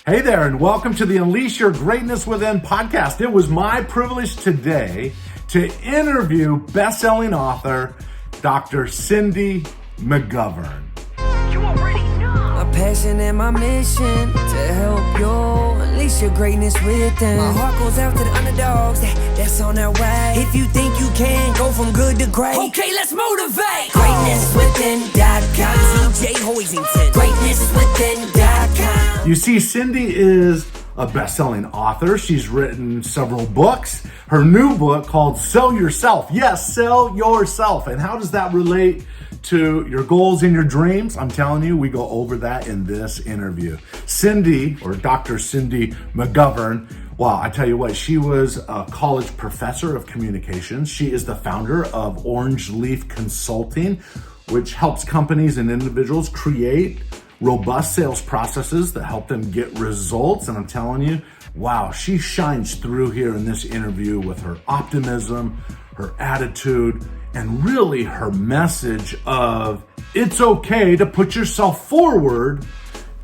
Hey there, and welcome to the Unleash Your Greatness Within podcast. It was my privilege today to interview best-selling author Dr. Cindy McGovern. You already know. My passion and my mission to help you unleash your greatness within. My heart goes out to the underdogs that's on their way. If you think you can go from good to great, okay, let's motivate. GreatnessWithin.com. TJ Hoisington. GreatnessWithin.com. You see, Cindy is a best-selling author. She's written several books. Her new book called Sell Yourself. Yes, sell yourself. And how does that relate to your goals and your dreams? I'm telling you, we go over that in this interview. Cindy, or Dr. Cindy McGovern, wow, I tell you what, she was a college professor of communications. She is the founder of Orange Leaf Consulting, which helps companies and individuals create robust sales processes that help them get results. And I'm telling you, wow, she shines through here in this interview with her optimism, her attitude, and really her message of it's okay to put yourself forward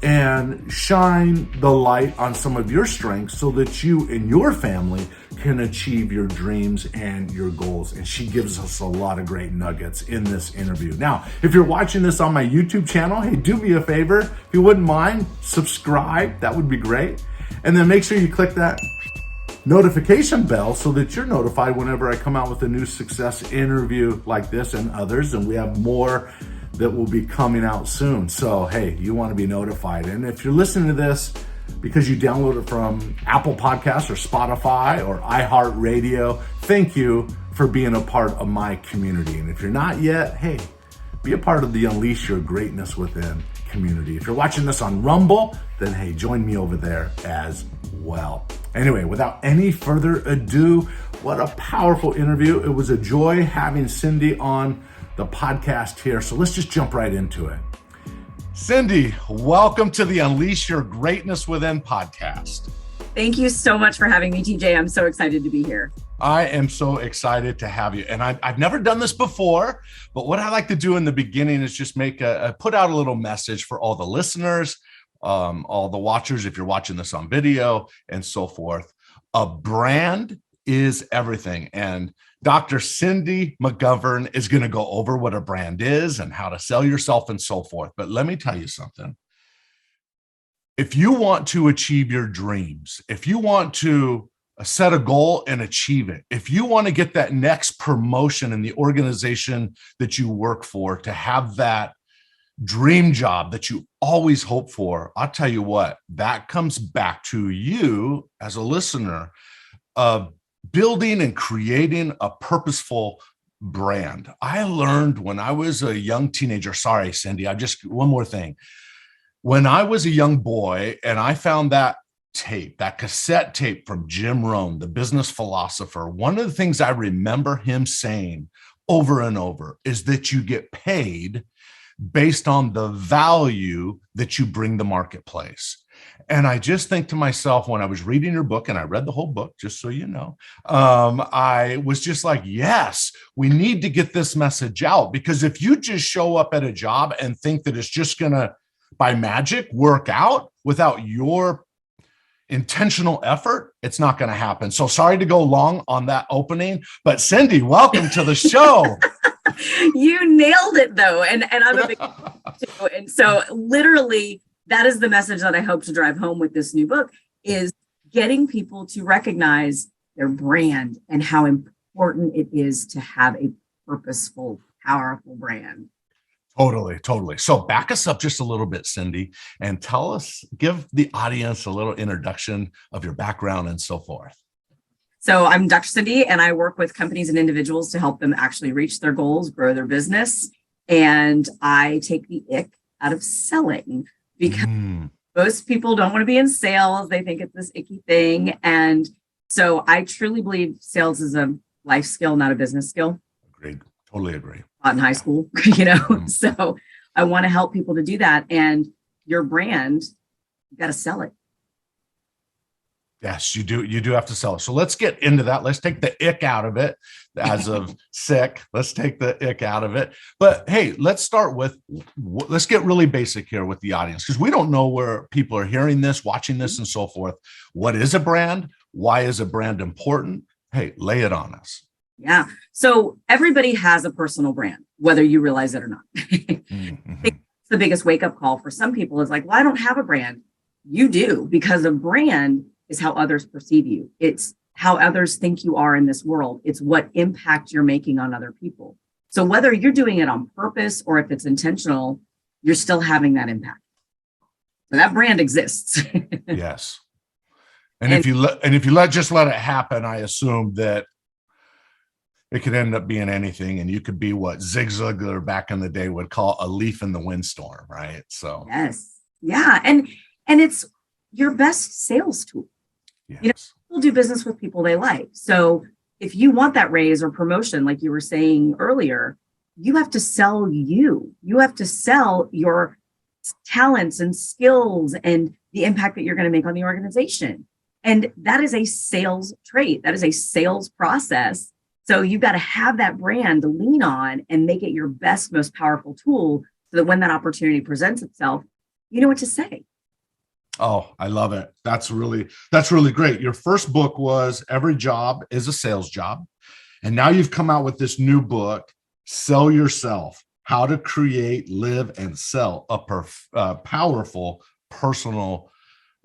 and shine the light on some of your strengths so that you and your family can achieve your dreams and your goals. And she gives us a lot of great nuggets in this interview. Now, if you're watching this on my YouTube channel, hey, do me a favor. If you wouldn't mind, subscribe. That would be great. And then make sure you click that notification bell so that you're notified whenever I come out with a new success interview like this and others. And we have more that will be coming out soon. So, hey, you want to be notified. And if you're listening to this because you download it from Apple Podcasts or Spotify or iHeartRadio, thank you for being a part of my community. And if you're not yet, hey, be a part of the Unleash Your Greatness Within community. If you're watching this on Rumble, then hey, join me over there as well. Anyway, without any further ado, what a powerful interview. It was a joy having Cindy on the podcast here. So let's just jump right into it. Cindy, welcome to the Unleash Your Greatness Within podcast. Thank you so much for having me, TJ. I'm so excited to be here. I am so excited to have you. And I've never done this before, but what I like to do in the beginning is just put out a little message for all the listeners, all the watchers, if you're watching this on video and so forth. A brand is everything. And Dr. Cindy McGovern is going to go over what a brand is and how to sell yourself and so forth. But let me tell you something. If you want to achieve your dreams, if you want to set a goal and achieve it, if you want to get that next promotion in the organization that you work for, to have that dream job that you always hope for, I'll tell you what, that comes back to you as a listener of building and creating a purposeful brand. I learned when I was a young teenager, sorry, Cindy, one more thing. When I was a young boy and I found that cassette tape from Jim Rohn, the business philosopher, one of the things I remember him saying over and over is that you get paid based on the value that you bring the marketplace. And I just think to myself, when I was reading your book, and I read the whole book, just so you know, I was just like, yes, we need to get this message out. Because if you just show up at a job and think that it's just going to, by magic, work out without your intentional effort, it's not going to happen. So sorry to go long on that opening, but Cindy, welcome to the show. You nailed it though. And I'm a big too. And so literally that is the message that I hope to drive home with this new book, is getting people to recognize their brand and how important it is to have a purposeful, powerful brand. Totally. So back us up just a little bit, Cindy, and give the audience a little introduction of your background and so forth. So I'm Dr. Cindy, and I work with companies and individuals to help them actually reach their goals, grow their business. And I take the ick out of selling, because most people don't want to be in sales. They think it's this icky thing. And so I truly believe sales is a life skill, not a business skill. Agreed. Totally agree. Not in high school, So I want to help people to do that. And your brand, you got to sell it. Yes, you do. You do have to sell it. So let's get into that. Let's take the ick out of it as of sick. Let's take the ick out of it. But hey, let's get really basic here with the audience, because we don't know where people are hearing this, watching this, and so forth. What is a brand? Why is a brand important? Hey, lay it on us. Yeah. So everybody has a personal brand, whether you realize it or not. Mm-hmm. I think the biggest wake up call for some people is like, well, I don't have a brand. You do, because a brand is how others perceive you. It's how others think you are in this world. It's what impact you're making on other people. So whether you're doing it on purpose or if it's intentional, you're still having that impact. So that brand exists. Yes. And if you let it happen, I assume that it could end up being anything, and you could be what Zig Ziglar back in the day would call a leaf in the windstorm, right? So yes. Yeah. And it's your best sales tool. Yes. You know, people do business with people they like. So if you want that raise or promotion, like you were saying earlier, you have to sell you. You have to sell your talents and skills and the impact that you're going to make on the organization. And that is a sales trait. That is a sales process. So you've got to have that brand to lean on and make it your best, most powerful tool so that when that opportunity presents itself, you know what to say. Oh, I love it. That's really great. Your first book was Every Job is a Sales Job. And now you've come out with this new book, Sell Yourself: How to Create, Live, and Sell a Powerful Personal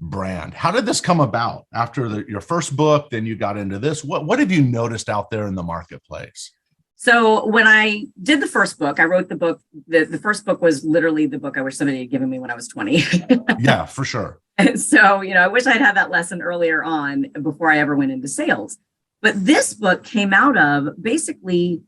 Brand. How did this come about? After your first book, then you got into this. What have you noticed out there in the marketplace? So when I did the first book, I wrote the book. The first book was literally the book I wish somebody had given me when I was 20. Yeah, for sure. And so, I wish I'd had that lesson earlier on before I ever went into sales. But this book came out of basically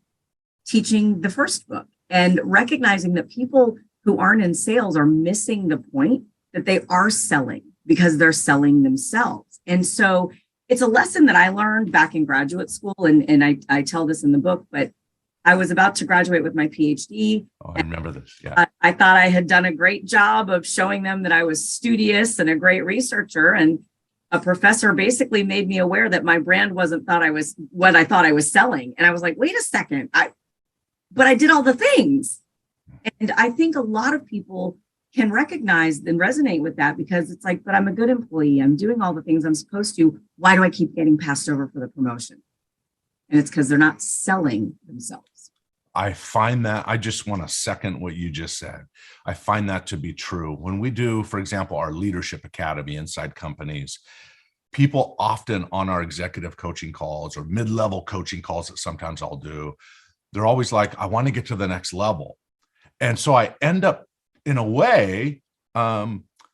teaching the first book and recognizing that people who aren't in sales are missing the point that they are selling because they're selling themselves. And so it's a lesson that I learned back in graduate school. And I tell this in the book, but I was about to graduate with my PhD. Oh, I remember this. Yeah. I thought I had done a great job of showing them that I was studious and a great researcher. And a professor basically made me aware that my brand wasn't what I thought I was selling. And I was like, wait a second, but I did all the things. And I think a lot of people can recognize and resonate with that because it's like, but I'm a good employee. I'm doing all the things I'm supposed to. Why do I keep getting passed over for the promotion? And it's because they're not selling themselves. I find that, I just want to second what you just said. I find that to be true. When we do, for example, our leadership academy inside companies, people often on our executive coaching calls or mid-level coaching calls that sometimes I'll do, they're always like, I want to get to the next level. And so I end up, in a way,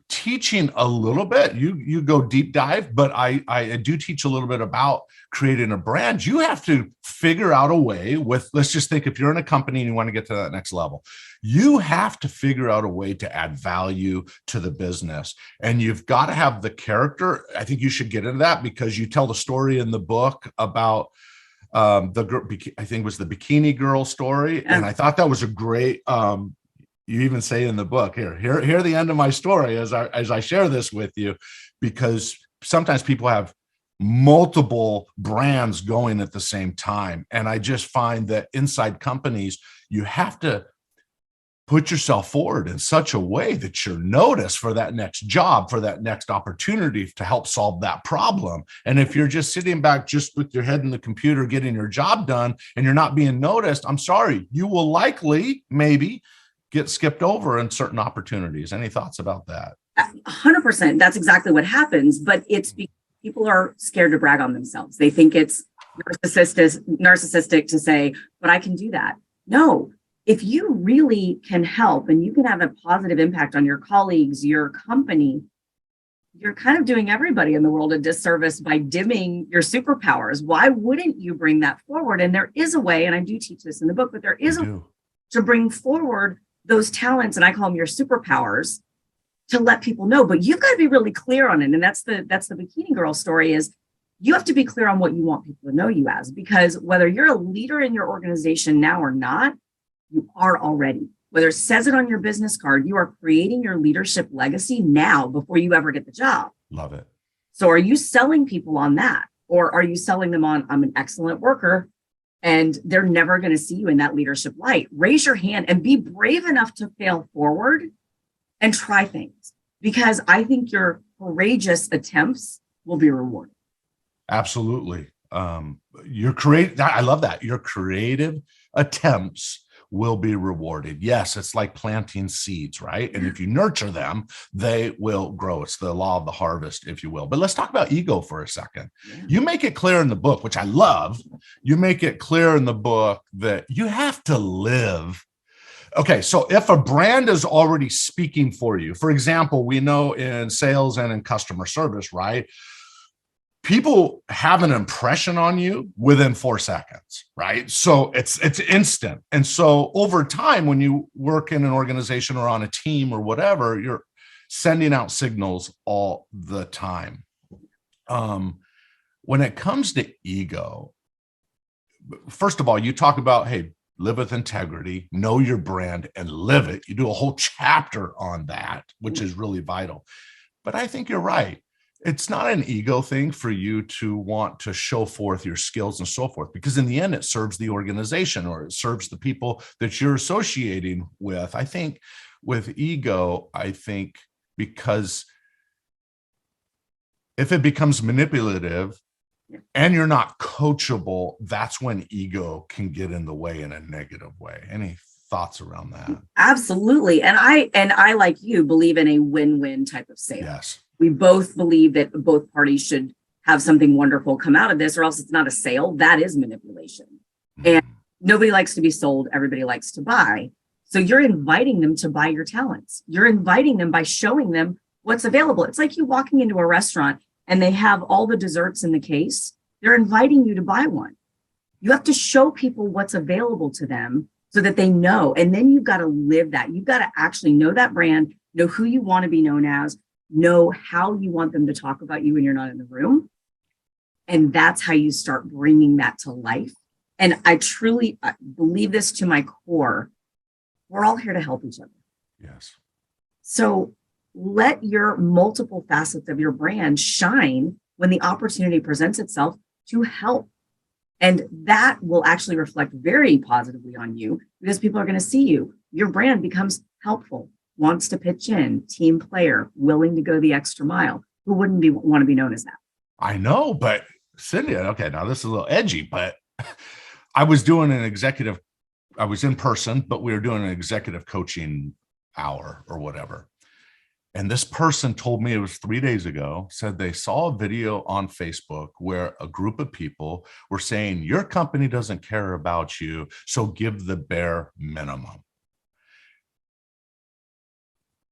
teaching a little bit. You go deep dive, but I do teach a little bit about creating a brand. You have to figure out a way with, let's just think, if you're in a company and you want to get to that next level, you have to figure out a way to add value to the business. And you've got to have the character. I think you should get into that because you tell the story in the book about the girl, I think it was the bikini girl story. And I thought that was a great, you even say in the book, here the end of my story as I share this with you, because sometimes people have multiple brands going at the same time. And I just find that inside companies, you have to put yourself forward in such a way that you're noticed for that next job, for that next opportunity to help solve that problem. And if you're just sitting back, just with your head in the computer, getting your job done, and you're not being noticed, I'm sorry, you will likely maybe get skipped over in certain opportunities. Any thoughts about that? 100%. That's exactly what happens. But it's because people are scared to brag on themselves. They think it's narcissistic to say, but I can do that. No, if you really can help and you can have a positive impact on your colleagues, your company, you're kind of doing everybody in the world a disservice by dimming your superpowers. Why wouldn't you bring that forward? And there is a way, and I do teach this in the book, but there is a way to bring forward those talents, and I call them your superpowers, to let people know. But you've got to be really clear on it. And that's the bikini girl story, is you have to be clear on what you want people to know you as, because whether you're a leader in your organization now or not, you are already. Whether it says it on your business card, you are creating your leadership legacy now before you ever get the job. Love it. So are you selling people on that? Or are you selling them on, I'm an excellent worker, and they're never going to see you in that leadership light? Raise your hand and be brave enough to fail forward and try things, because I think your courageous attempts will be rewarded. Absolutely. Your creative, I love that. Your creative attempts will be rewarded. Yes, it's like planting seeds, right? And if you nurture them, they will grow. It's the law of the harvest, if you will. But let's talk about ego for a second. Yeah. You make it clear in the book, which I love. You make it clear in the book that you have to live. Okay, so if a brand is already speaking for you, for example, we know in sales and in customer service, right? People have an impression on you within 4 seconds, right? So it's instant. And so over time, when you work in an organization or on a team or whatever, you're sending out signals all the time. When it comes to ego, first of all, you talk about, hey, live with integrity, know your brand, and live it. You do a whole chapter on that, which is really vital. But I think you're right. It's not an ego thing for you to want to show forth your skills and so forth, because in the end, it serves the organization or it serves the people that you're associating with. I think with ego, because if it becomes manipulative and you're not coachable, that's when ego can get in the way in a negative way. Any thoughts around that? Absolutely. And I, like you, believe in a win-win type of sale. Yes. We both believe that both parties should have something wonderful come out of this, or else it's not a sale. That is manipulation. And nobody likes to be sold. Everybody likes to buy. So you're inviting them to buy your talents. You're inviting them by showing them what's available. It's like you walking into a restaurant and they have all the desserts in the case. They're inviting you to buy one. You have to show people what's available to them so that they know. And then you've got to live that. You've got to actually know that brand, know who you want to be known as, know how you want them to talk about you when you're not in the room. And that's how you start bringing that to life. And I truly believe this to my core. We're all here to help each other. Yes. So let your multiple facets of your brand shine when the opportunity presents itself to help. And that will actually reflect very positively on you, because people are going to see you. Your brand becomes helpful, wants to pitch in, team player, willing to go the extra mile. Who wouldn't want to be known as that? I know, but Cindy, okay, now this is a little edgy, but I was in person, but we were doing an executive coaching hour or whatever. And this person told me, it was 3 days ago, said they saw a video on Facebook where a group of people were saying, your company doesn't care about you, so give the bare minimum.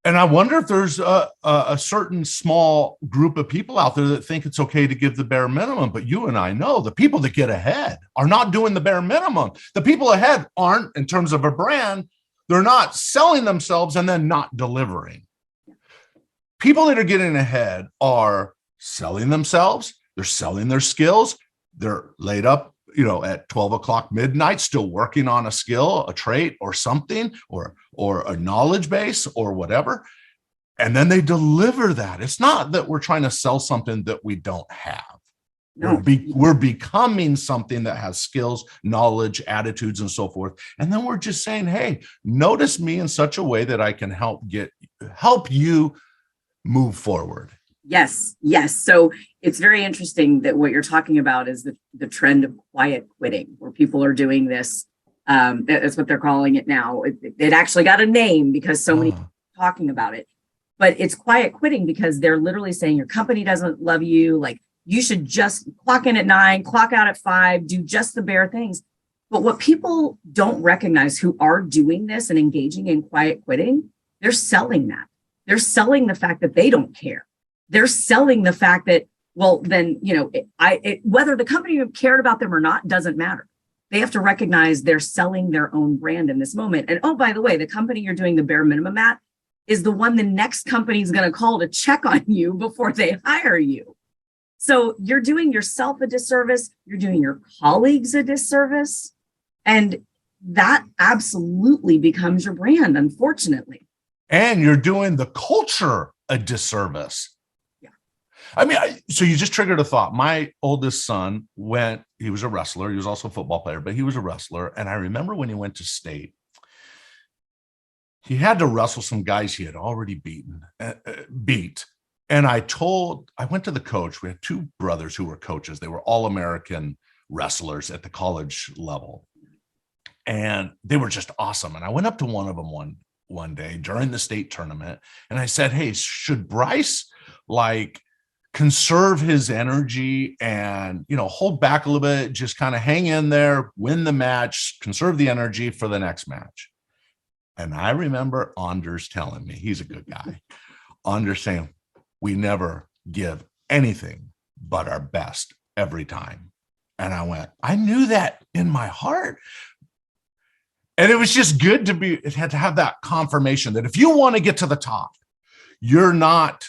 And I wonder if there's a certain small group of people out there that think it's okay to give the bare minimum. But you and I know the people that get ahead are not doing the bare minimum. The people ahead aren't, in terms of a brand, they're not selling themselves and then not delivering. People that are getting ahead are selling themselves. They're selling their skills. They're laid up, at 12 o'clock midnight, still working on a skill, a trait or something, or a knowledge base or whatever. And then they deliver that. It's not that we're trying to sell something that we don't have. No. We're becoming something that has skills, knowledge, attitudes, and so forth. And then we're just saying, hey, notice me in such a way that I can help you move forward. Yes. So it's very interesting that what you're talking about is the trend of quiet quitting, where people are doing this. That's what they're calling it now. It actually got a name because so many people are talking about it. But it's quiet quitting because they're literally saying your company doesn't love you. Like, you should just clock in at 9, clock out at 5, do just the bare things. But what people don't recognize who are doing this and engaging in quiet quitting, they're selling that. They're selling the fact that they don't care. They're selling the fact that, well, then, whether the company cared about them or not doesn't matter. They have to recognize they're selling their own brand in this moment. And oh, by the way, the company you're doing the bare minimum at is the one the next company is going to call to check on you before they hire you. So you're doing yourself a disservice. You're doing your colleagues a disservice. And that absolutely becomes your brand, unfortunately. And you're doing the culture a disservice. Yeah. I mean, so you just triggered a thought. My oldest son he was a wrestler. He was also a football player, but he was a wrestler. And I remember when he went to state, he had to wrestle some guys he had already beat. And I went to the coach. We had two brothers who were coaches. They were All-American wrestlers at the college level. And they were just awesome. And I went up to one of them one day during the state tournament. And I said, hey, should Bryce conserve his energy and, hold back a little bit, just kind of hang in there, win the match, conserve the energy for the next match? And I remember Anders telling me, he's a good guy, Anders saying, we never give anything but our best every time. And I went, I knew that in my heart. And it was just good it had to have that confirmation that if you want to get to the top, you're not,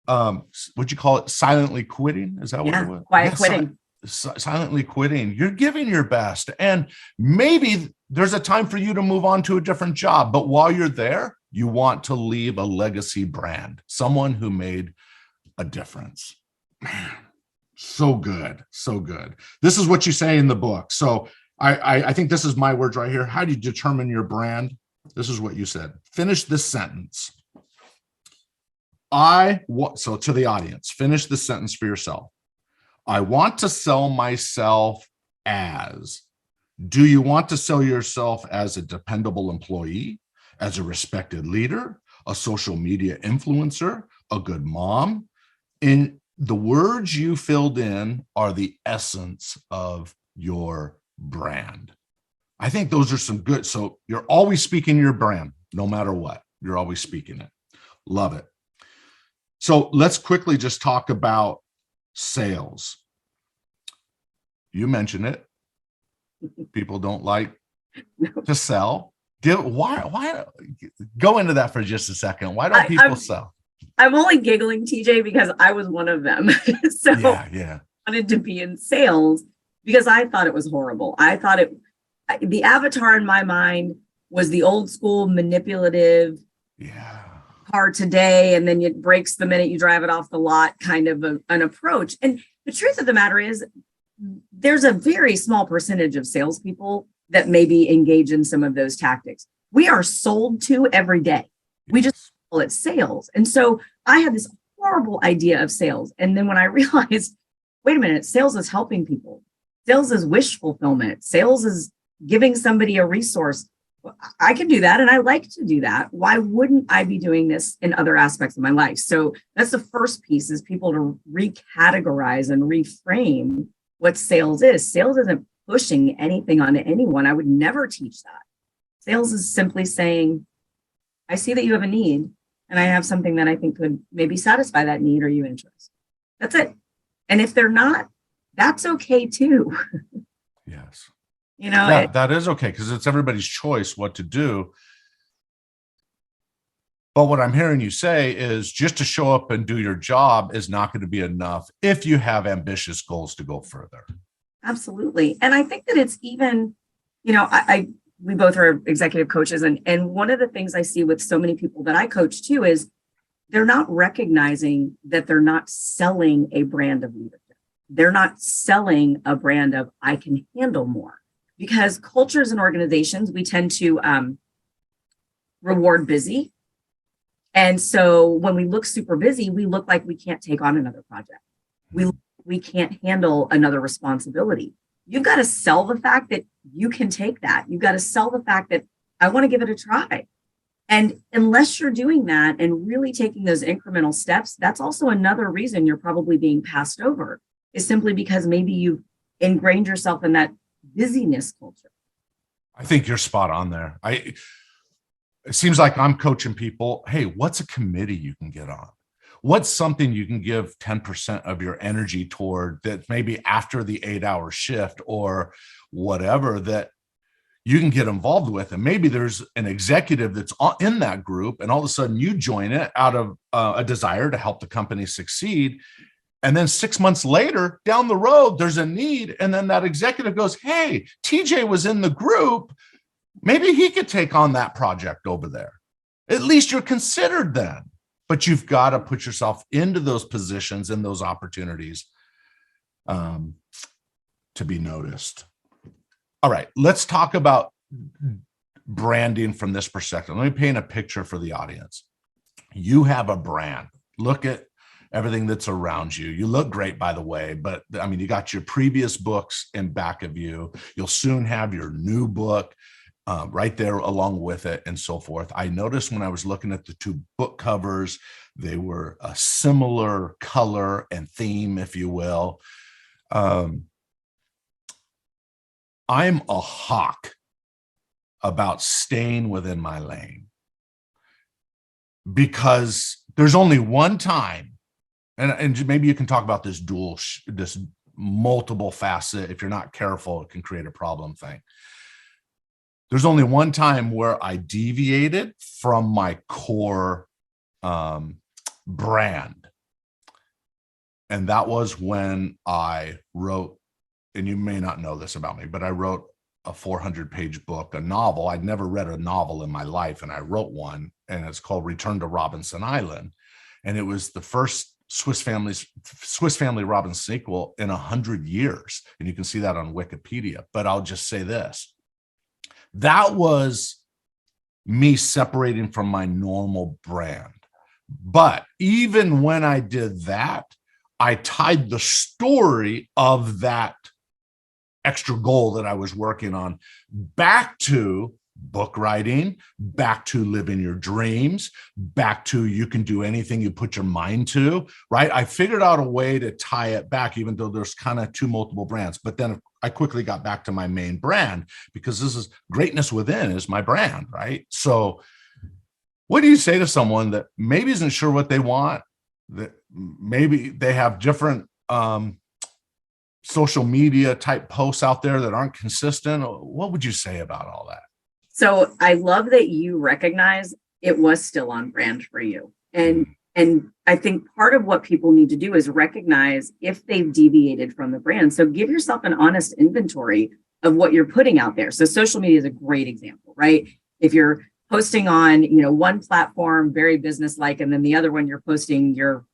what'd you call it? Silently quitting? Is that what it was? Quiet quitting. Silently quitting. You're giving your best. And maybe there's a time for you to move on to a different job. But while you're there, you want to leave a legacy brand, someone who made a difference. Man, so good. So good. This is what you say in the book. So I think this is my words right here. How do you determine your brand? This is what you said. Finish this sentence. So to the audience, finish this sentence for yourself. I want to sell myself as. Do you want to sell yourself as a dependable employee, as a respected leader, a social media influencer, a good mom? In the words you filled in are the essence of your brand. I think those are some good. So you're always speaking your brand, no matter what. You're always speaking it. Love it. So let's quickly just talk about sales. You mentioned it. People don't like to sell. Why go into that for just a second? Why don't people sell? I'm only giggling, TJ, because I was one of them. So yeah. I wanted to be in sales because I thought it was horrible. I thought the avatar in my mind was the old school manipulative car today, and then it breaks the minute you drive it off the lot kind of an approach. And the truth of the matter is there's a very small percentage of salespeople that maybe engage in some of those tactics. We are sold to every day. We just call it sales. And so I had this horrible idea of sales. And then when I realized, wait a minute, sales is helping people. Sales is wish fulfillment. Sales is giving somebody a resource. I can do that. And I like to do that. Why wouldn't I be doing this in other aspects of my life? So that's the first piece, is people to recategorize and reframe what sales is. Sales isn't pushing anything onto anyone. I would never teach that. Sales is simply saying, I see that you have a need and I have something that I think could maybe satisfy that need. Are you interested? That's it. And if they're not, that's okay too. Yes. That is okay, because it's everybody's choice what to do. But what I'm hearing you say is just to show up and do your job is not going to be enough if you have ambitious goals to go further. Absolutely. And I think that it's even, we both are executive coaches. And one of the things I see with so many people that I coach too is they're not recognizing that they're not selling a brand of leadership. They're not selling a brand of I can handle more. Because cultures and organizations, we tend to reward busy. And so when we look super busy, we look like we can't take on another project. We can't handle another responsibility. You've got to sell the fact that you can take that. You've got to sell the fact that I want to give it a try. And unless you're doing that and really taking those incremental steps, that's also another reason you're probably being passed over, is simply because maybe you've ingrained yourself in that busyness culture. I think you're spot on there. It seems like I'm coaching people. Hey, what's a committee you can get on? What's something you can give 10% of your energy toward, that maybe after the 8-hour shift or whatever that you can get involved with? And maybe there's an executive that's in that group, and all of a sudden you join it out of a desire to help the company succeed. And then 6 months later, down the road, there's a need. And then that executive goes, hey, TJ was in the group. Maybe he could take on that project over there. At least you're considered then. but you've got to put yourself into those positions and those opportunities to be noticed. All right, let's talk about branding from this perspective. Let me paint a picture for the audience. You have a brand. Look at everything that's around you. You look great, by the way, but I mean, you got your previous books in back of you. You'll soon have your new book right there along with it, and so forth. I noticed when I was looking at the two book covers, they were a similar color and theme, if you will. I'm a hawk about staying within my lane, because there's only one time, and maybe you can talk about this this multiple facet. If you're not careful, it can create a problem thing. There's only one time where I deviated from my core brand. And that was when I wrote, and you may not know this about me, but I wrote a 400-page book, a novel. I'd never read a novel in my life, and I wrote one, and it's called Return to Robinson Island. And it was the first Swiss Family Robinson sequel in 100 years. And you can see that on Wikipedia. But I'll just say this. That was me separating from my normal brand. But even when I did that, I tied the story of that extra goal that I was working on back to book writing, back to living your dreams, back to you can do anything you put your mind to, right? I figured out a way to tie it back, even though there's kind of two multiple brands. But then I quickly got back to my main brand, because this is greatness within is my brand, right? So what do you say to someone that maybe isn't sure what they want, that maybe they have different social media type posts out there that aren't consistent? What would you say about all that? So I love that you recognize it was still on brand for you. And I think part of what people need to do is recognize if they've deviated from the brand. So give yourself an honest inventory of what you're putting out there. So social media is a great example, right? If you're posting on, one platform, very business-like, and then the other one you're posting your,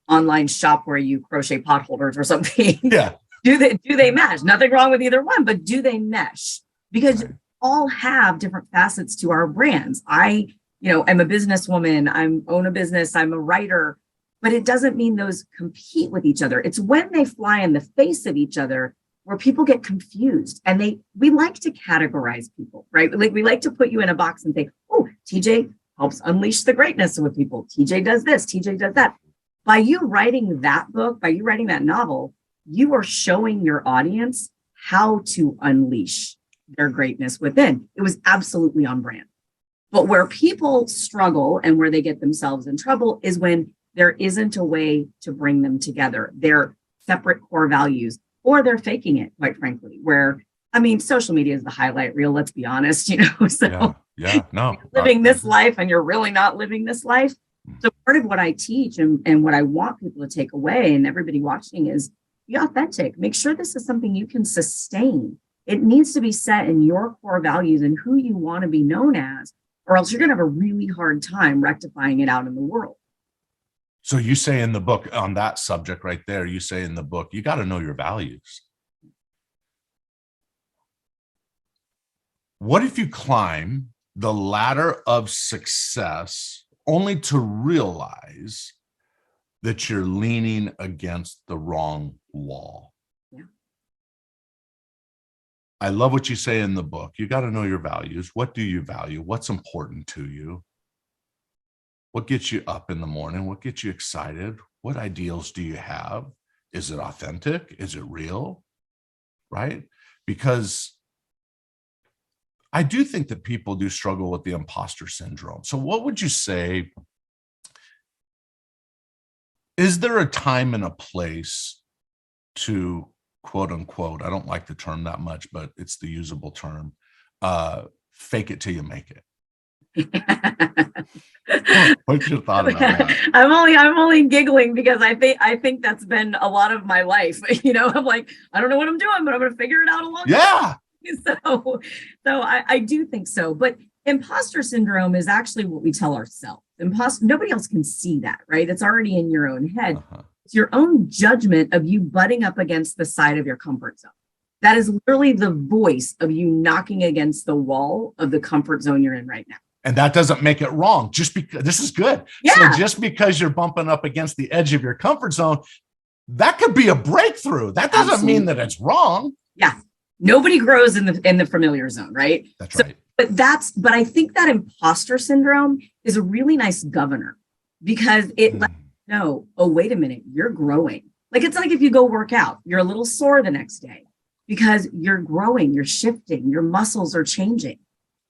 online shop where you crochet pot holders or something. Yeah. Do they mesh? Nothing wrong with either one, but do they mesh? Because all have different facets to our brands. I'm a businesswoman, I own a business, I'm a writer, but it doesn't mean those compete with each other. It's when they fly in the face of each other where people get confused, and we like to categorize people, right? Like we like to put you in a box and say, oh, TJ helps unleash the greatness with people. TJ does this, TJ does that. By you writing that book, by you writing that novel, you are showing your audience how to unleash their greatness within. It was absolutely on brand. But where people struggle and where they get themselves in trouble is when there isn't a way to bring them together. They're separate core values, or they're faking it, quite frankly, social media is the highlight reel, let's be honest, so no, you're living this life and you're really not living this life. So part of what I teach and what I want people to take away, and everybody watching, is be authentic. Make sure this is something you can sustain. It needs to be set in your core values and who you want to be known as, or else you're going to have a really hard time rectifying it out in the world. So you say in the book on that subject right there, you say in the book, you got to know your values. What if you climb the ladder of success only to realize that you're leaning against the wrong wall? Yeah. I love what you say in the book. You got to know your values. What do you value? What's important to you? What gets you up in the morning? What gets you excited? What ideals do you have? Is it authentic? Is it real? Right? Because I do think that people do struggle with the imposter syndrome. So what would you say? Is there a time and a place to, quote unquote, I don't like the term that much, but it's the usable term, fake it till you make it? What's your thought about that? I'm only giggling because I think that's been a lot of my life. I'm like, I don't know what I'm doing, but I'm going to figure it out along the way. So I do think so. But imposter syndrome is actually what we tell ourselves. nobody else can see that, right? It's already in your own head. It's your own judgment of you butting up against the side of your comfort zone. That is literally the voice of you knocking against the wall of the comfort zone you're in right now. And that doesn't make it wrong. Just because this is good. Yeah. So just because you're bumping up against the edge of your comfort zone, that could be a breakthrough. That doesn't mean that it's wrong. Yeah. Nobody grows in the familiar zone, right? That's right. But I think that imposter syndrome is a really nice governor because it lets you know, oh, wait a minute, you're growing. Like, it's like if you go work out, you're a little sore the next day because you're growing, you're shifting, your muscles are changing.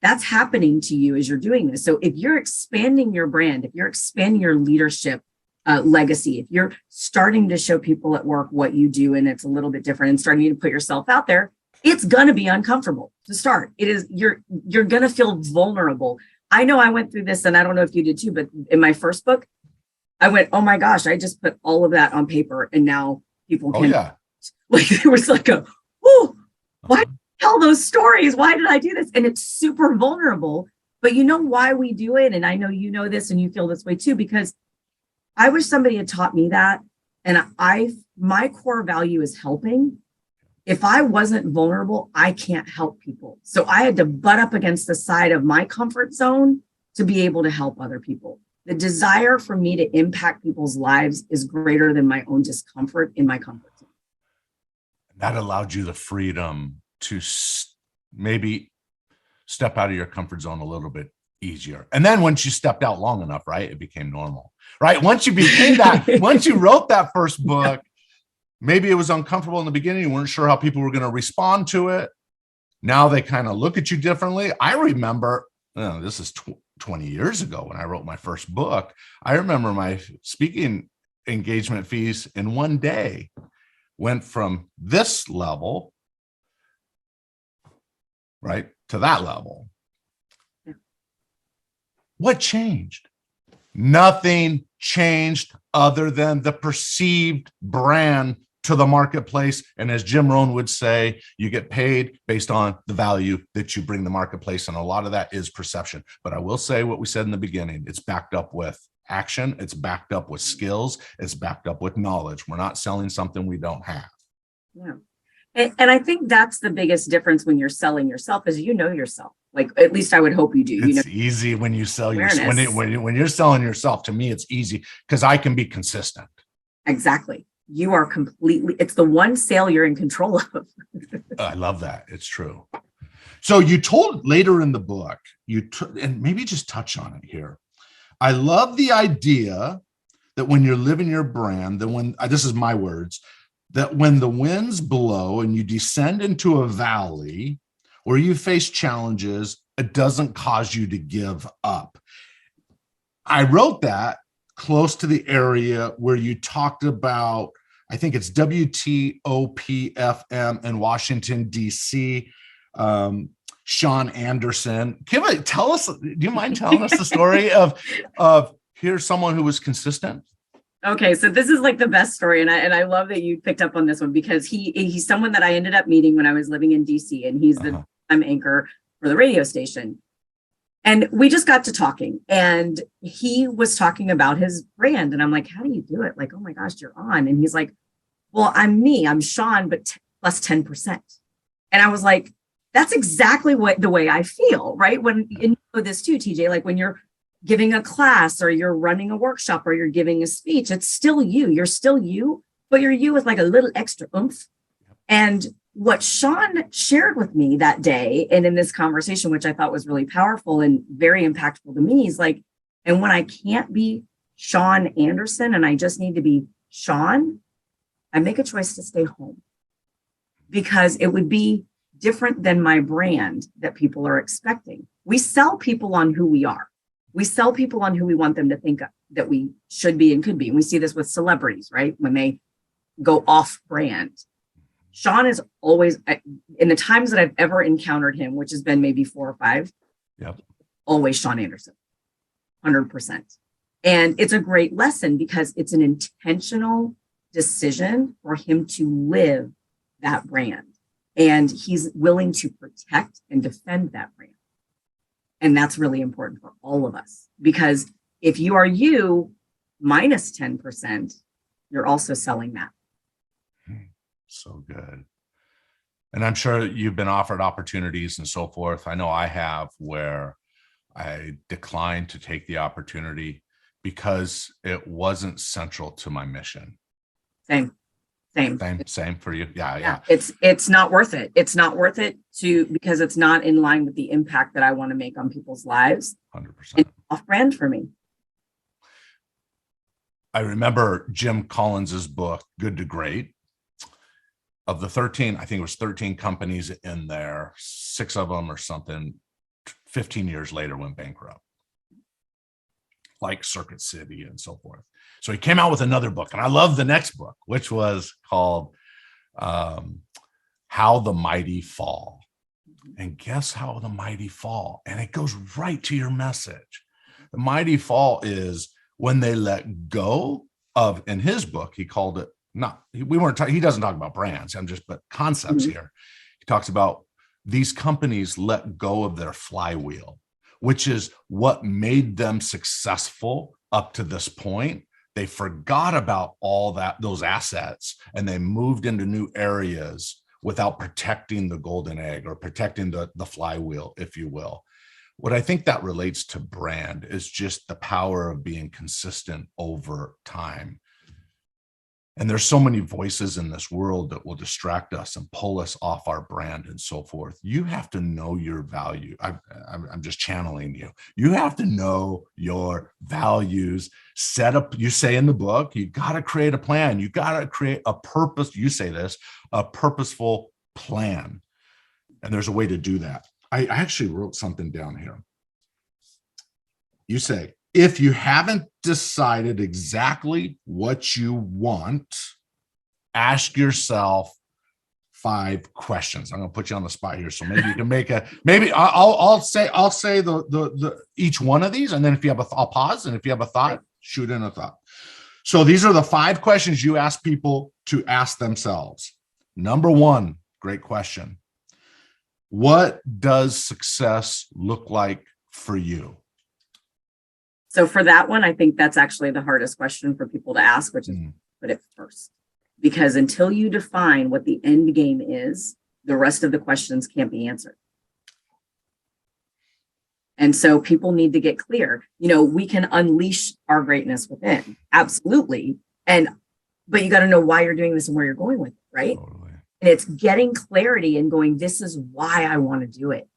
That's happening to you as you're doing this. So if you're expanding your brand, if you're expanding your leadership legacy, if you're starting to show people at work what you do and it's a little bit different and starting to put yourself out there, it's going to be uncomfortable to start. It is, you're going to feel vulnerable. I know I went through this and I don't know if you did too, but in my first book, I went, oh my gosh, I just put all of that on paper and now people can, like, it was like why tell those stories? Why did I do this? And it's super vulnerable, but you know why we do it. And I know, you know this and you feel this way too, because I wish somebody had taught me that. And my core value is helping. If I wasn't vulnerable, I can't help people. So I had to butt up against the side of my comfort zone to be able to help other people. The desire for me to impact people's lives is greater than my own discomfort in my comfort zone. That allowed you the freedom to maybe step out of your comfort zone a little bit easier. And then once you stepped out long enough, right, it became normal, right? Once you became that, once you wrote that first book, maybe it was uncomfortable in the beginning. You weren't sure how people were going to respond to it. Now they kind of look at you differently. I remember, this is 20 years ago when I wrote my first book. I remember my speaking engagement fees in one day went from this level, right, to that level. What changed? Nothing changed other than the perceived brand to the marketplace. And as Jim Rohn would say, you get paid based on the value that you bring the marketplace. And a lot of that is perception. But I will say what we said in the beginning, it's backed up with action. It's backed up with skills. It's backed up with knowledge. We're not selling something we don't have. Yeah. And I think that's the biggest difference when you're selling yourself is you know yourself. Like, at least I would hope you do. It's easy when you sell yourself. When you're selling yourself, to me, it's easy because I can be consistent. Exactly. You are completely, it's the one sale you're in control of. I love that. It's true. So you told later in the book, and maybe just touch on it here. I love the idea that when you're living your brand, that when, this is my words, that when the winds blow and you descend into a valley or you face challenges, it doesn't cause you to give up. I wrote that close to the area where you talked about, I think it's WTOPFM in Washington, D.C., Sean Anderson. Tell us, do you mind telling us the story of here's someone who was consistent? Okay, so this is like the best story, and I love that you picked up on this one because he's someone that I ended up meeting when I was living in DC, and he's the anchor for the radio station. And we just got to talking, and he was talking about his brand, and I'm like, "How do you do it?" Like, "Oh my gosh, you're on," and he's like, "Well, I'm Sean, but plus 10%." And I was like, "That's exactly the way I feel, right?" When and you know this too, TJ, like when you're giving a class or you're running a workshop or you're giving a speech, it's still you. You're still you, but you're you with like a little extra oomph. And what Sean shared with me that day and in this conversation, which I thought was really powerful and very impactful to me, is like, and when I can't be Sean Anderson and I just need to be Sean, I make a choice to stay home because it would be different than my brand that people are expecting. We sell people on who we are. We sell people on who we want them to think that we should be and could be. And we see this with celebrities, right? When they go off brand. Sean is always, in the times that I've ever encountered him, which has been maybe 4 or 5, always Sean Anderson, 100%. And it's a great lesson because it's an intentional decision for him to live that brand. And he's willing to protect and defend that brand. And that's really important for all of us because If you are you minus 10%, you're also selling that. So good. And I'm sure you've been offered opportunities and so forth. I know I have, where I declined to take the opportunity because it wasn't central to my mission. Same. Same for you. Yeah. It's not worth it. It's not worth it because it's not in line with the impact that I want to make on people's lives. 100%. It's off brand for me. I remember Jim Collins's book, Good to Great. Of the 13, I think it was 13 companies in there, 6 of them or something, 15 years later went bankrupt, like Circuit City and so forth. So he came out with another book, and I love the next book, which was called How the Mighty Fall. And guess how the mighty fall? And it goes right to your message. The mighty fall is when they let go of, in his book, he called it, he doesn't talk about brands, but concepts here. He talks about these companies let go of their flywheel, which is what made them successful up to this point. They forgot about all those assets, and they moved into new areas without protecting the golden egg or protecting the flywheel, if you will. What I think that relates to brand is just the power of being consistent over time. And there's so many voices in this world that will distract us and pull us off our brand and so forth. You have to know your value. I'm just channeling you. You have to know your values. Set up, you say in the book, you got to create a plan. You got to create a purpose. You say this, a purposeful plan. And there's a way to do that. I actually wrote something down here. You say, if you haven't decided exactly what you want, ask yourself 5 questions. I'm going to put you on the spot here, so maybe you can make I'll say the each one of these, and then if you have I'll pause, and if you have a thought, shoot in a thought. So these are the 5 questions you ask people to ask themselves. Number 1, great question. What does success look like for you? So for that one, I think that's actually the hardest question for people to ask, which is put it first. Because until you define what the end game is, the rest of the questions can't be answered. And so people need to get clear. We can unleash our greatness within. Absolutely. But you got to know why you're doing this and where you're going with it, right? Totally. And it's getting clarity and going, this is why I want to do it.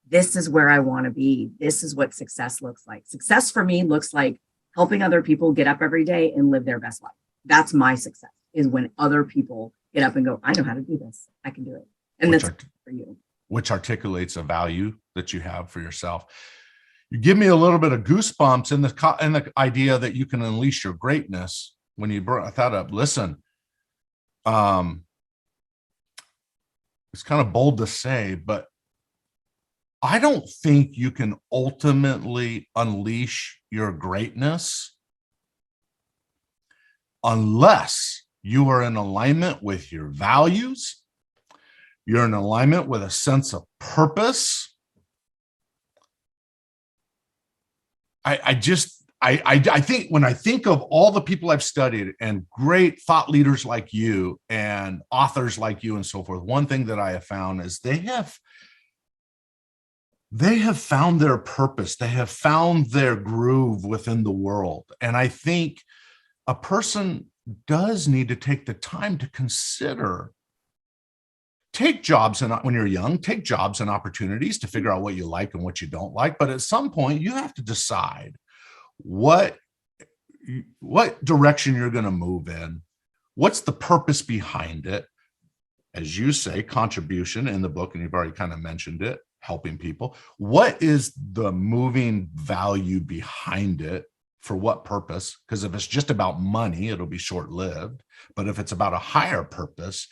This is where I want to be. This is what success looks like. Success for me looks like helping other people get up every day and live their best life. That's my success, is when other people get up and go, I know how to do this. I can do it. And that's for you. Which articulates a value that you have for yourself. You give me a little bit of goosebumps in the idea that you can unleash your greatness when you brought that up. Listen, it's kind of bold to say, but I don't think you can ultimately unleash your greatness unless you are in alignment with your values, you're in alignment with a sense of purpose. I think when I think of all the people I've studied and great thought leaders like you and authors like you and so forth, one thing that I have found is they have found their purpose. They have found their groove within the world. And I think a person does need to take the time to consider, take jobs, and when you're young, take jobs and opportunities to figure out what you like and what you don't like. But at some point, you have to decide what direction you're going to move in. What's the purpose behind it? As you say, contribution in the book, and you've already kind of mentioned it, helping people. What is the moving value behind it? For what purpose? Because if it's just about money, it'll be short-lived. But if it's about a higher purpose,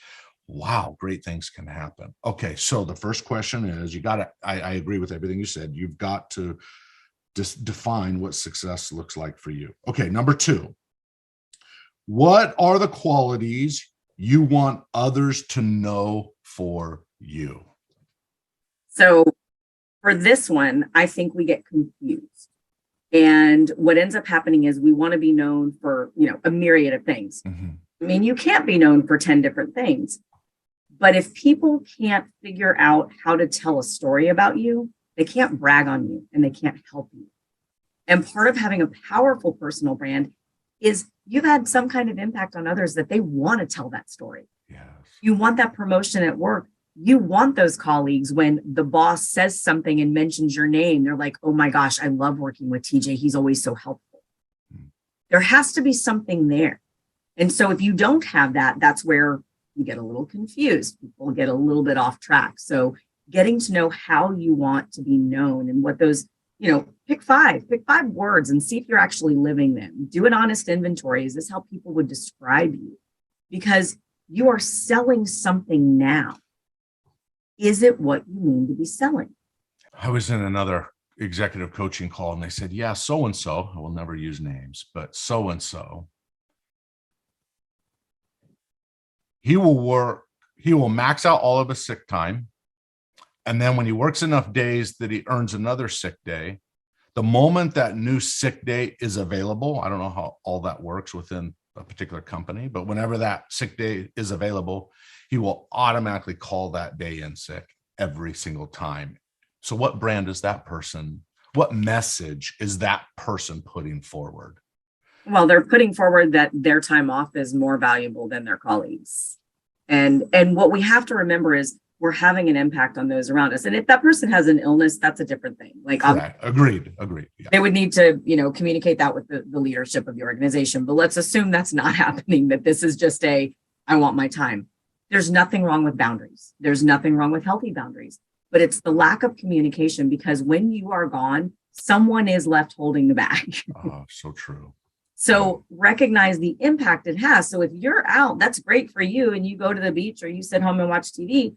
wow, great things can happen. Okay, so the first question is, I agree with everything you said. You've got to just define what success looks like for you. Okay, number 2, what are the qualities you want others to know for you? So for this one, I think we get confused. And what ends up happening is we want to be known for, a myriad of things. Mm-hmm. I mean, you can't be known for 10 different things. But if people can't figure out how to tell a story about you, they can't brag on you and they can't help you. And part of having a powerful personal brand is you've had some kind of impact on others that they want to tell that story. Yes. You want that promotion at work. You want those colleagues when the boss says something and mentions your name. They're like, oh my gosh, I love working with TJ. He's always so helpful. There has to be something there. And so if you don't have that, that's where you get a little confused. People get a little bit off track. So getting to know how you want to be known and what those, pick five words and see if you're actually living them. Do an honest inventory. Is this how people would describe you? Because you are selling something now. Is it what you mean to be selling? I was in another executive coaching call and they said, yeah, so-and-so, I will never use names, but so-and-so, he will max out all of his sick time. And then when he works enough days that he earns another sick day, the moment that new sick day is available, I don't know how all that works within a particular company, but whenever that sick day is available, he will automatically call that day in sick every single time. So what brand is that person? What message is that person putting forward? Well, they're putting forward that their time off is more valuable than their colleagues. And what we have to remember is we're having an impact on those around us. And if that person has an illness, that's a different thing. Like, agreed. Yeah. They would need to, communicate that with the leadership of the organization. But let's assume that's not happening, that this is just I want my time. There's nothing wrong with boundaries. There's nothing wrong with healthy boundaries, but it's the lack of communication, because when you are gone, someone is left holding the bag. Oh, so true. So recognize the impact it has. So if you're out, that's great for you and you go to the beach or you sit home and watch TV,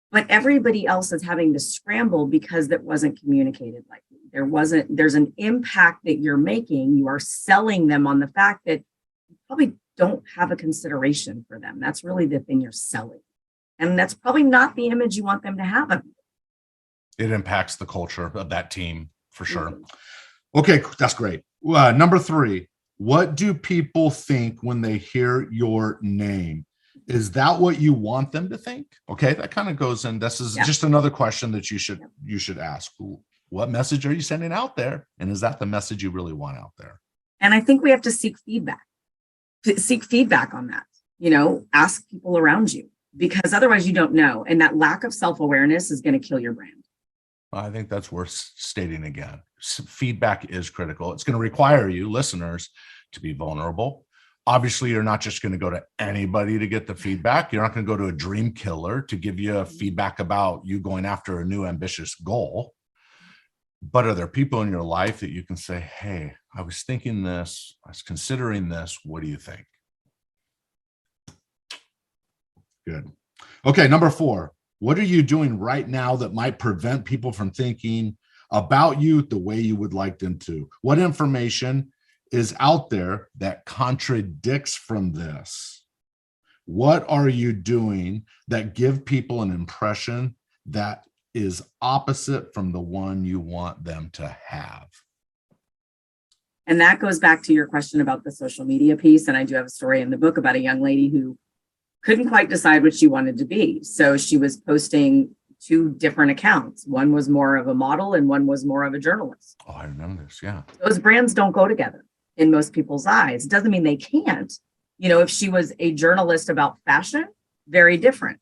but everybody else is having to scramble because that wasn't communicated like there's an impact that you're making. You are selling them on the fact that you probably don't have a consideration for them. That's really the thing you're selling. And that's probably not the image you want them to have of you. It impacts the culture of that team for sure. Mm-hmm. Okay, that's great. Number 3, what do people think when they hear your name? Is that what you want them to think? Okay, that kind of goes in. This is just another question that you should ask. What message are you sending out there? And is that the message you really want out there? And I think we have to seek feedback on that. Ask people around you, because otherwise you don't know. And that lack of self-awareness is going to kill your brand. I think that's worth stating again. Feedback is critical. It's going to require you, listeners, to be vulnerable. Obviously, you're not just going to go to anybody to get the feedback. You're not going to go to a dream killer to give you feedback about you going after a new ambitious goal. But are there people in your life that you can say, hey, I was thinking this, I was considering this. What do you think? Good. Okay, number 4. What are you doing right now that might prevent people from thinking about you the way you would like them to? What information is out there that contradicts from this? What are you doing that give people an impression that is opposite from the one you want them to have? And that goes back to your question about the social media piece. And I do have a story in the book about a young lady who couldn't quite decide what she wanted to be. So she was posting 2 different accounts. One was more of a model and one was more of a journalist. Oh, I remember this. Yeah. Those brands don't go together in most people's eyes. It doesn't mean they can't. If she was a journalist about fashion, very different.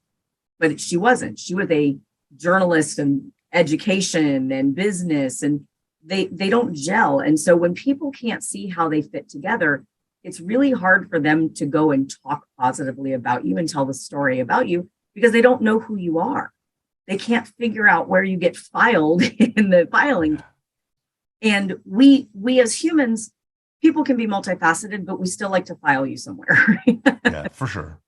But she wasn't. She was a journalist and education and business, and they don't gel. And so when people can't see how they fit together, it's really hard for them to go and talk positively about you and tell the story about you, because they don't know who you are. They can't figure out where you get filed in the filing. And we as humans, people can be multifaceted, but we still like to file you somewhere. Yeah, for sure.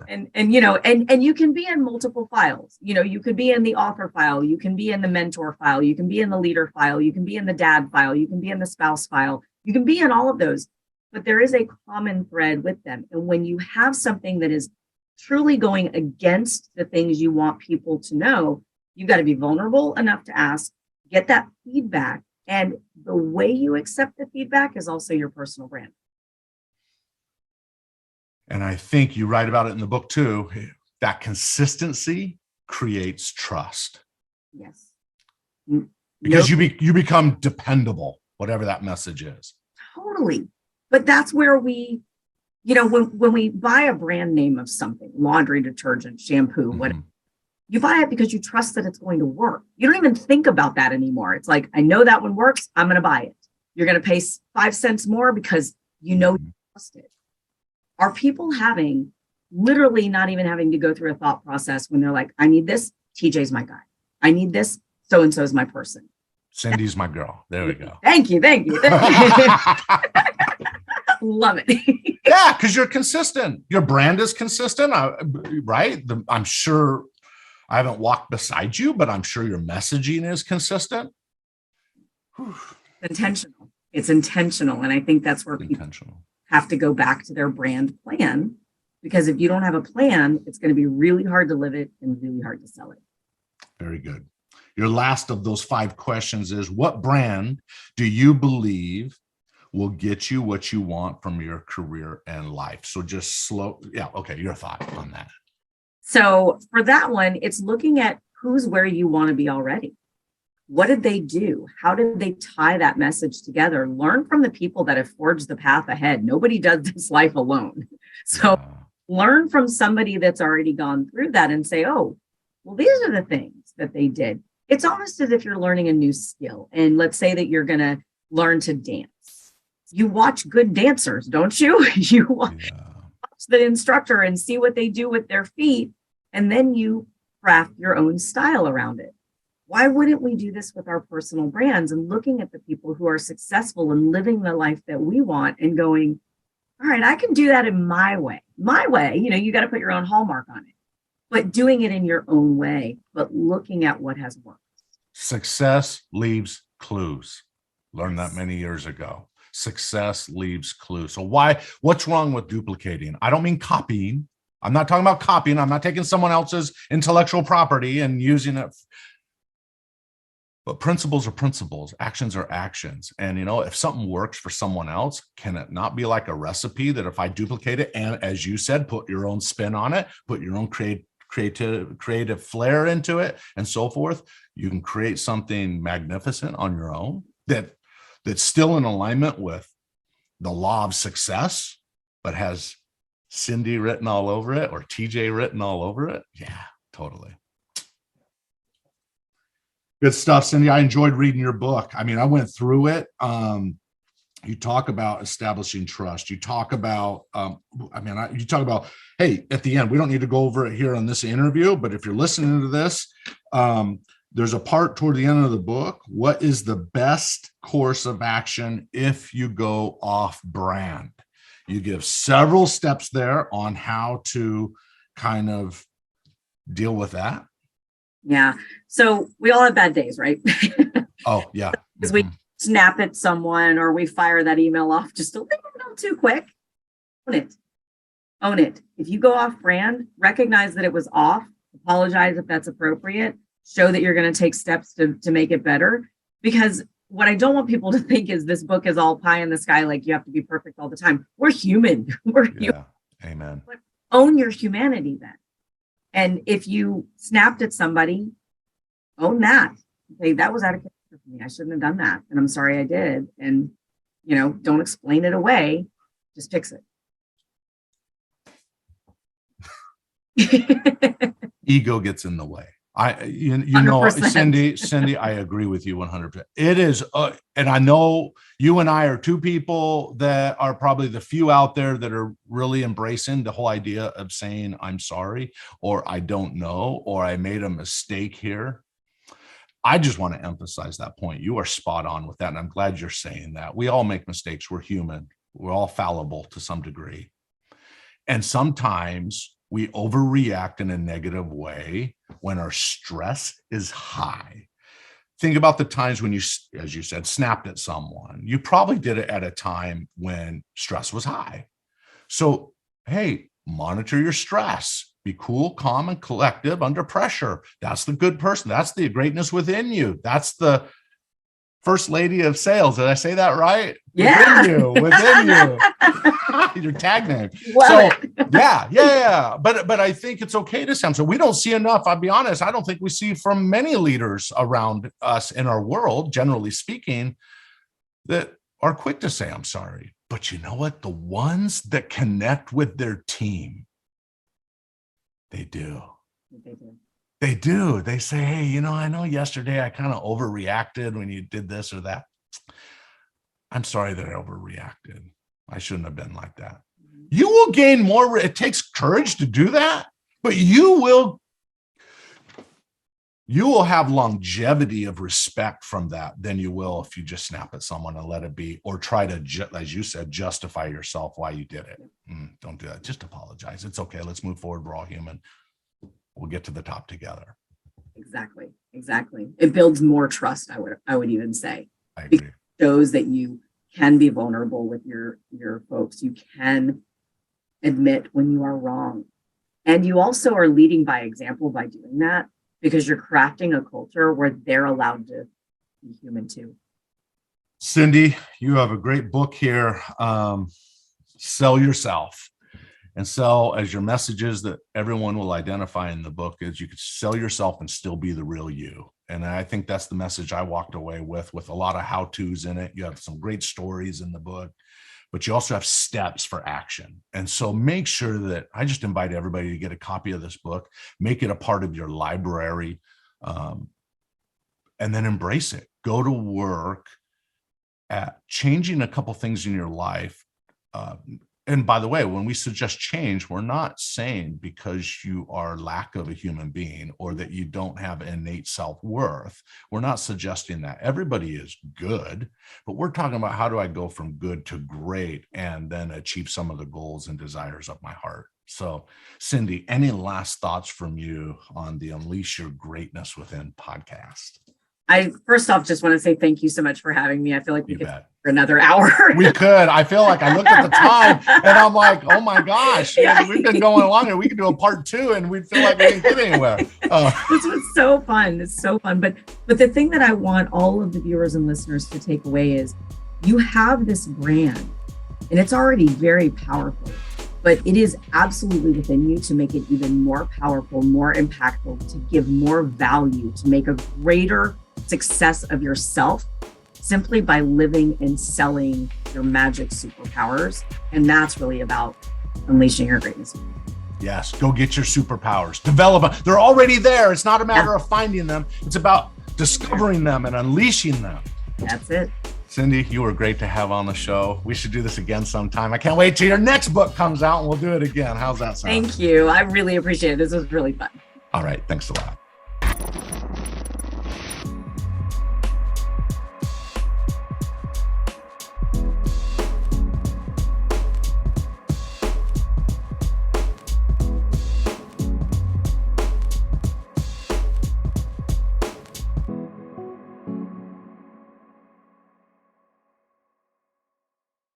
And you can be in multiple files. You could be in the author file, you can be in the mentor file, you can be in the leader file, you can be in the dad file, you can be in the spouse file, you can be in all of those, but there is a common thread with them. And when you have something that is truly going against the things you want people to know, you've got to be vulnerable enough to ask, get that feedback, And the way you accept the feedback is also your personal brand. And I think you write about it in the book too, that consistency creates trust. Yes. Because you become dependable, whatever that message is. Totally. But that's where we, when we buy a brand name of something, laundry detergent, shampoo, whatever, you buy it because you trust that it's going to work. You don't even think about that anymore. It's like, I know that one works. I'm going to buy it. You're going to pay 5 cents more because you trust it. Are people literally not even having to go through a thought process when they're like, I need this, TJ's my guy. I need this, so-and-so is my person. Cindy's my girl. There we go. Thank you. Love it. Yeah, because you're consistent. Your brand is consistent, right? I'm sure I haven't walked beside you, but I'm sure your messaging is consistent. Intentional. It's intentional. And I think that's where people have to go back to their brand plan, because if you don't have a plan, it's going to be really hard to live it and really hard to sell it. Very good. Your last of those 5 questions is, what brand do you believe will get you what you want from your career and life? So just your thought on that. So for that one, it's looking at who's where you want to be already. What did they do? How did they tie that message together? Learn from the people that have forged the path ahead. Nobody does this life alone. So learn from somebody that's already gone through that and say, oh, well, these are the things that they did. It's almost as if you're learning a new skill. And let's say that you're going to learn to dance. You watch good dancers, don't you? You watch the instructor and see what they do with their feet. And then you craft your own style around it. Why wouldn't we do this with our personal brands and looking at the people who are successful and living the life that we want and going, all right, I can do that in my way. My way, you got to put your own hallmark on it, but doing it in your own way, but looking at what has worked. Success leaves clues. Learned that many years ago. Success leaves clues. So what's wrong with duplicating? I don't mean copying. I'm not talking about copying. I'm not taking someone else's intellectual property and using it. But principles are principles, actions are actions. And, if something works for someone else, can it not be like a recipe that if I duplicate it and, as you said, put your own spin on it, put your own creative flair into it and so forth, you can create something magnificent on your own that's still in alignment with the law of success, but has Cindy written all over it or TJ written all over it? Yeah, totally. Good stuff, Cindy. I enjoyed reading your book. I mean, I went through it. You talk about establishing trust. You talk about, you talk about, hey, at the end, we don't need to go over it here on this interview, but if you're listening to this, there's a part toward the end of the book. What is the best course of action if you go off brand? You give several steps there on how to kind of deal with that. Yeah. So we all have bad days, right? Oh, yeah. Because we snap at someone or we fire that email off just a little too quick. Own it. If you go off brand, recognize that it was off, apologize if that's appropriate, show that you're going to take steps to make it better. Because what I don't want people to think is this book is all pie in the sky, like you have to be perfect all the time. We're human. Human. Amen. But own your humanity then. And if you snapped at somebody, own that. Say, that was out of character for me. I shouldn't have done that. And I'm sorry I did. And, don't explain it away. Just fix it. Ego gets in the way. Cindy, I agree with you 100%. It is, and I know you and I are two people that are probably the few out there that are really embracing the whole idea of saying, I'm sorry, or I don't know, or I made a mistake here. I just want to emphasize that point. You are spot on with that. And I'm glad you're saying that. We all make mistakes. We're human. We're all fallible to some degree. And sometimes we overreact in a negative way when our stress is high. Think about the times when you, as you said, snapped at someone. You probably did it at a time when stress was high. So, hey, monitor your stress. Be cool, calm, and collective under pressure. That's the good person. That's the greatness within you. That's the first lady of sales. Did I say that right? Yeah. Within you. Your tag name. Yeah. But I think it's okay to say, so we don't see enough. I'll be honest. I don't think we see from many leaders around us in our world, generally speaking, that are quick to say, I'm sorry. But you know what? The ones that connect with their team, they do. They do. They say, hey, I know yesterday I kind of overreacted when you did this or that. I'm sorry that I overreacted. I shouldn't have been like that. You will gain more. It takes courage to do that, but you will have longevity of respect from that than you will if you just snap at someone and let it be, or try to, as you said, justify yourself why you did it. Don't do that. Just apologize. It's okay. Let's move forward. We're all human. We'll get to the top together. Exactly. It builds more trust, I would even say. I agree. It shows that you can be vulnerable with your folks. You can admit when you are wrong. And you also are leading by example by doing that, because you're crafting a culture where they're allowed to be human too. Cindy, you have a great book here, Sell Yourself. And sell as your messages that everyone will identify in the book is you could sell yourself and still be the real you. And I think that's the message I walked away with a lot of how-tos in it. You have some great stories in the book, but you also have steps for action. And so make sure that I just invite everybody to get a copy of this book, make it a part of your library, and then embrace it. Go to work at changing a couple things in your life. And by the way, when we suggest change, we're not saying because you are lack of a human being or that you don't have innate self-worth. We're not suggesting that. Everybody is good, but we're talking about how do I go from good to great and then achieve some of the goals and desires of my heart. So, Cindy, any last thoughts from you on the Unleash Your Greatness Within podcast? I first off just want to say thank you so much for having me. I feel like we could for another hour. We could. I feel like I looked at the time and I'm like, oh my gosh, we've been going longer. We could do a part 2 and we'd feel like we didn't get anywhere. This was so fun. It's so fun. But the thing that I want all of the viewers and listeners to take away is you have this brand and it's already very powerful, but it is absolutely within you to make it even more powerful, more impactful, to give more value, to make a greater success of yourself simply by living and selling your magic superpowers. And that's really about unleashing your greatness. Yes, go get your superpowers. Develop them. They're already there. It's not a matter of finding them. It's about discovering them and unleashing them. That's it. Cindy, you were great to have on the show. We should do this again sometime. I can't wait till your next book comes out and we'll do it again. How's that sound? Thank you. I really appreciate it. This was really fun. All right. Thanks a lot.